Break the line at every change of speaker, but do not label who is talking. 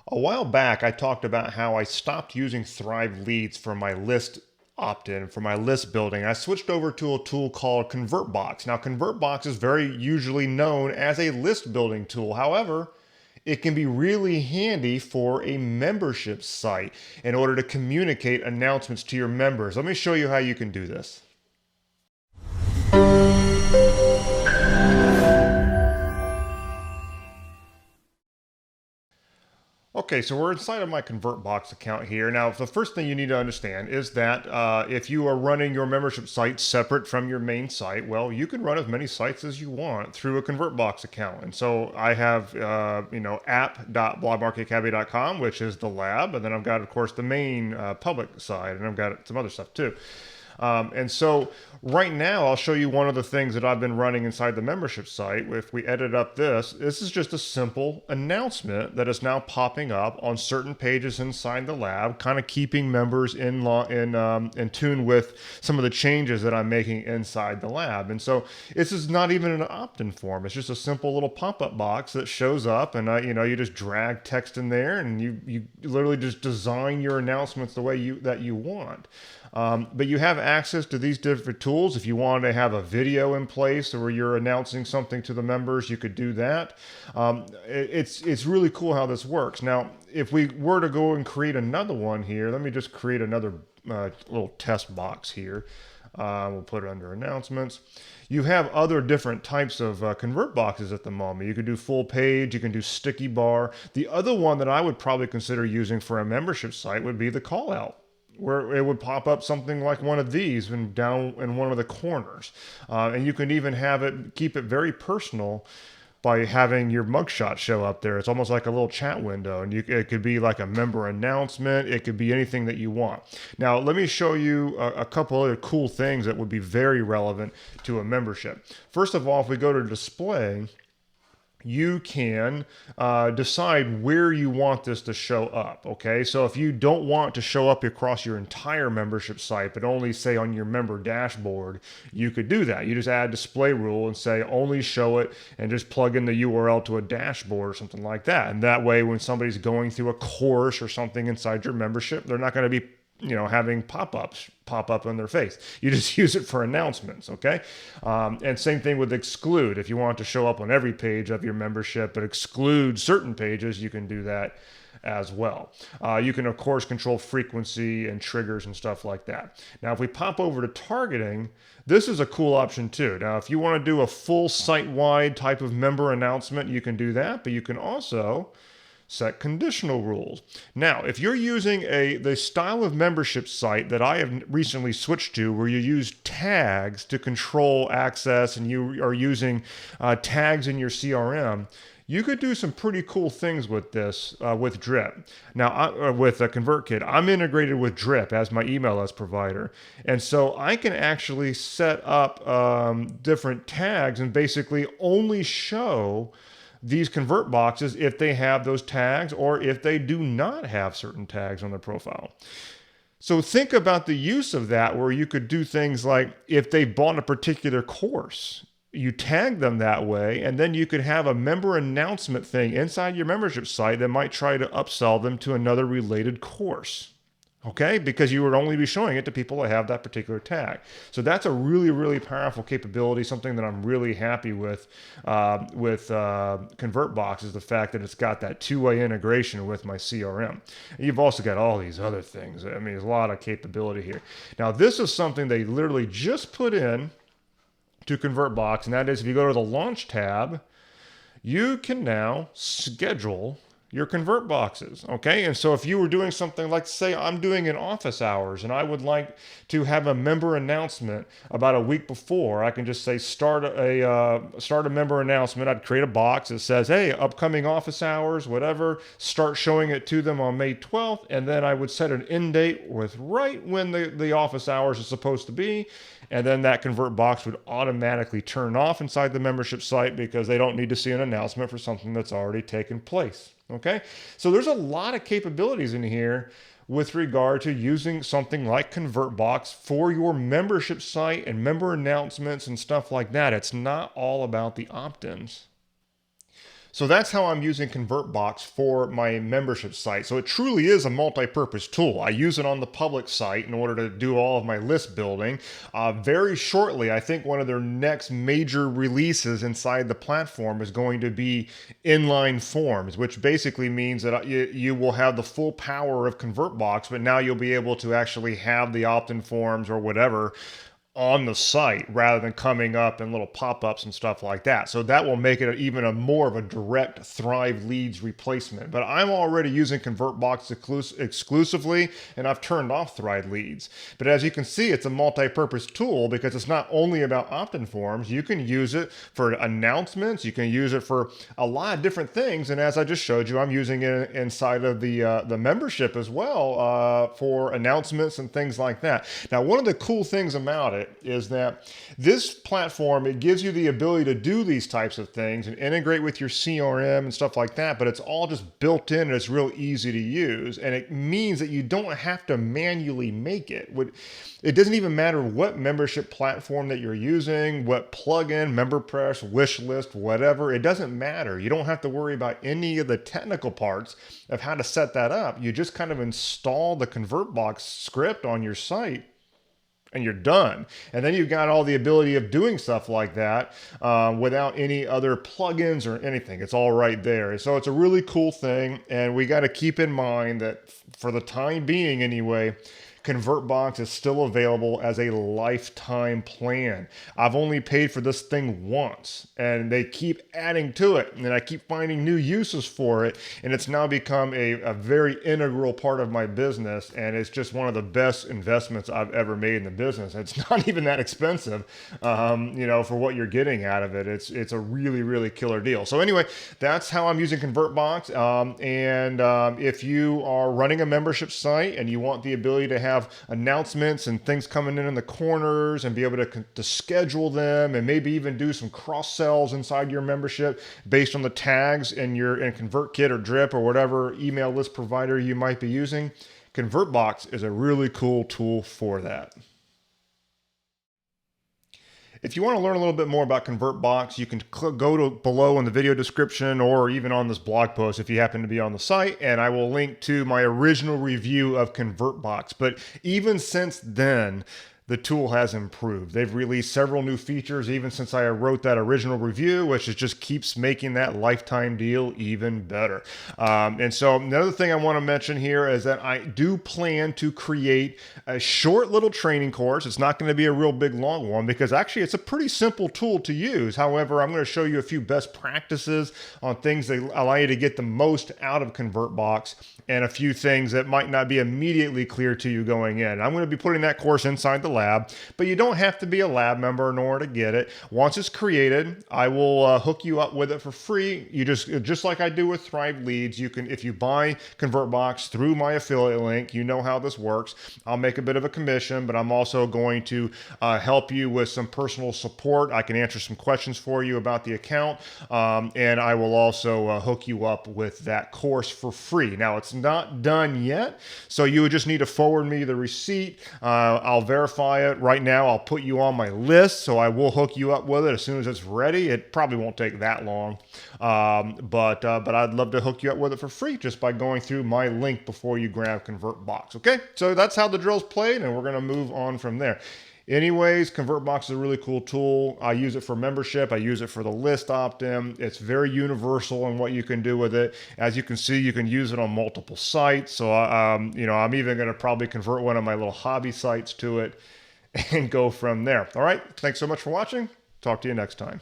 A while back, I talked about how I stopped using Thrive Leads for my list opt-in, for my list building. I switched over to a tool called ConvertBox. Now, ConvertBox is very usually known as a list building tool. However, it can be really handy for a membership site in order to communicate announcements to your members. Let me show you how you can do this. Okay, so we're inside of my ConvertBox account here. Now, the first thing you need to understand is that if you are running your membership site separate from your main site, well, you can run as many sites as you want through a ConvertBox account. And so I have, app.blogmarketacademy.com, which is the lab, and then I've got, of course, the main public side, and I've got some other stuff too. And so right now, I'll show you one of the things that I've been running inside the membership site. If we edit up this is just a simple announcement that is now popping up on certain pages inside the lab, kind of keeping members in tune with some of the changes that I'm making inside the lab. And so this is not even an opt-in form. It's just a simple little pop-up box that shows up, and you just drag text in there, and you literally just design your announcements the way you want. But you have access to these different tools. If you want to have a video in place where you're announcing something to the members, you could do that. It's really cool how this works. Now, if we were to go and create another one here, let me just create another little test box here. We'll put it under announcements. You have other different types of convert boxes at the moment. You can do full page, you can do sticky bar. The other one that I would probably consider using for a membership site would be the call out, where it would pop up something like one of these and down in one of the corners. And you can even keep it very personal by having your mugshot show up there. It's almost like a little chat window, and it could be like a member announcement. It could be anything that you want. Now, let me show you a couple other cool things that would be very relevant to a membership. First of all, if we go to display, you can decide where you want this to show up, okay? So if you don't want to show up across your entire membership site, but only say on your member dashboard, you could do that. You just add display rule and say only show it, and just plug in the URL to a dashboard or something like that. And that way, when somebody's going through a course or something inside your membership, they're not going to be having pop-ups pop up on their face. You just use it for announcements, okay? And same thing with exclude. If you want to show up on every page of your membership but exclude certain pages, you can do that as well. You can, of course, control frequency and triggers and stuff like that. Now, if we pop over to targeting, this is a cool option too. Now, if you want to do a full site-wide type of member announcement, you can do that, but you can also set conditional rules. Now, if you're using the style of membership site that I have recently switched to, where you use tags to control access and you are using tags in your CRM, you could do some pretty cool things with this, with Drip. Now, with ConvertKit, I'm integrated with Drip as my email list provider. And so I can actually set up different tags and basically only show these convert boxes if they have those tags or if they do not have certain tags on their profile. So think about the use of that, where you could do things like if they bought a particular course, you tag them that way, and then you could have a member announcement thing inside your membership site that might try to upsell them to another related course. Okay, because you would only be showing it to people that have that particular tag. So that's a really, really powerful capability, something that I'm really happy with ConvertBox, is the fact that it's got that two-way integration with my CRM. You've also got all these other things. I mean, there's a lot of capability here. Now, this is something they literally just put in to ConvertBox, and that is if you go to the Launch tab, you can now schedule your convert boxes, okay? And so if you were doing something like, say, I'm doing an office hours and I would like to have a member announcement about a week before, I can just say start a member announcement. I'd create a box that says, hey, upcoming office hours, whatever, start showing it to them on May 12th, and then I would set an end date with right when the office hours is supposed to be, and then that convert box would automatically turn off inside the membership site because they don't need to see an announcement for something that's already taken place. Okay, so there's a lot of capabilities in here with regard to using something like ConvertBox for your membership site and member announcements and stuff like that. It's not all about the opt-ins. So that's how I'm using ConvertBox for my membership site. So it truly is a multi-purpose tool. I use it on the public site in order to do all of my list building. Very shortly, I think one of their next major releases inside the platform is going to be inline forms, which basically means that you will have the full power of ConvertBox, but now you'll be able to actually have the opt-in forms or whatever on the site rather than coming up in little pop-ups and stuff like that. So that will make it even a more of a direct Thrive Leads replacement. But I'm already using ConvertBox exclusively, and I've turned off Thrive Leads. But as you can see, it's a multi-purpose tool because it's not only about opt-in forms. You can use it for announcements. You can use it for a lot of different things. And as I just showed you, I'm using it inside of the membership as well for announcements and things like that. Now, one of the cool things about it is that this platform, it gives you the ability to do these types of things and integrate with your CRM and stuff like that, but it's all just built in and it's real easy to use. And it means that you don't have to manually make it. It doesn't even matter what membership platform that you're using, what plugin, MemberPress, wish list, whatever, it doesn't matter. You don't have to worry about any of the technical parts of how to set that up. You just kind of install the ConvertBox script on your site and you're done. And then you've got all the ability of doing stuff like that without any other plugins or anything. It's all right there. So it's a really cool thing. And we got to keep in mind that for the time being anyway, ConvertBox is still available as a lifetime plan. I've only paid for this thing once, and they keep adding to it, and I keep finding new uses for it, and it's now become a very integral part of my business, and it's just one of the best investments I've ever made in the business. It's not even that expensive, for what you're getting out of it. It's a really, really killer deal. So anyway, that's how I'm using ConvertBox, if you are running a membership site and you want the ability to have announcements and things coming in the corners and be able to schedule them and maybe even do some cross sells inside your membership based on the tags in ConvertKit or Drip or whatever email list provider you might be using, ConvertBox is a really cool tool for that. If you want to learn a little bit more about ConvertBox, you can go to below in the video description or even on this blog post if you happen to be on the site, and I will link to my original review of ConvertBox. But even since then, the tool has improved. They've released several new features even since I wrote that original review, which just keeps making that lifetime deal even better. And so another thing I want to mention here is that I do plan to create a short little training course. It's not going to be a real big long one because actually it's a pretty simple tool to use. However, I'm going to show you a few best practices on things that allow you to get the most out of ConvertBox and a few things that might not be immediately clear to you going in. I'm going to be putting that course inside the lab, but you don't have to be a lab member in order to get it. Once it's created, I will hook you up with it for free. You just like I do with Thrive Leads, you can, if you buy ConvertBox through my affiliate link, you know how this works. I'll make a bit of a commission, but I'm also going to help you with some personal support. I can answer some questions for you about the account, and I will also hook you up with that course for free. Now, it's not done yet, so you would just need to forward me the receipt. I'll verify it. Right now, I'll put you on my list, so I will hook you up with it as soon as it's ready. It probably won't take that long, but I'd love to hook you up with it for free just by going through my link before you grab ConvertBox. Okay, so that's how the drill's played, and we're going to move on from there. Anyways, ConvertBox is a really cool tool. I use it for membership. I use it for the list opt-in. It's very universal in what you can do with it. As you can see, you can use it on multiple sites. So, I'm even going to probably convert one of my little hobby sites to it and go from there. All right. Thanks so much for watching. Talk to you next time.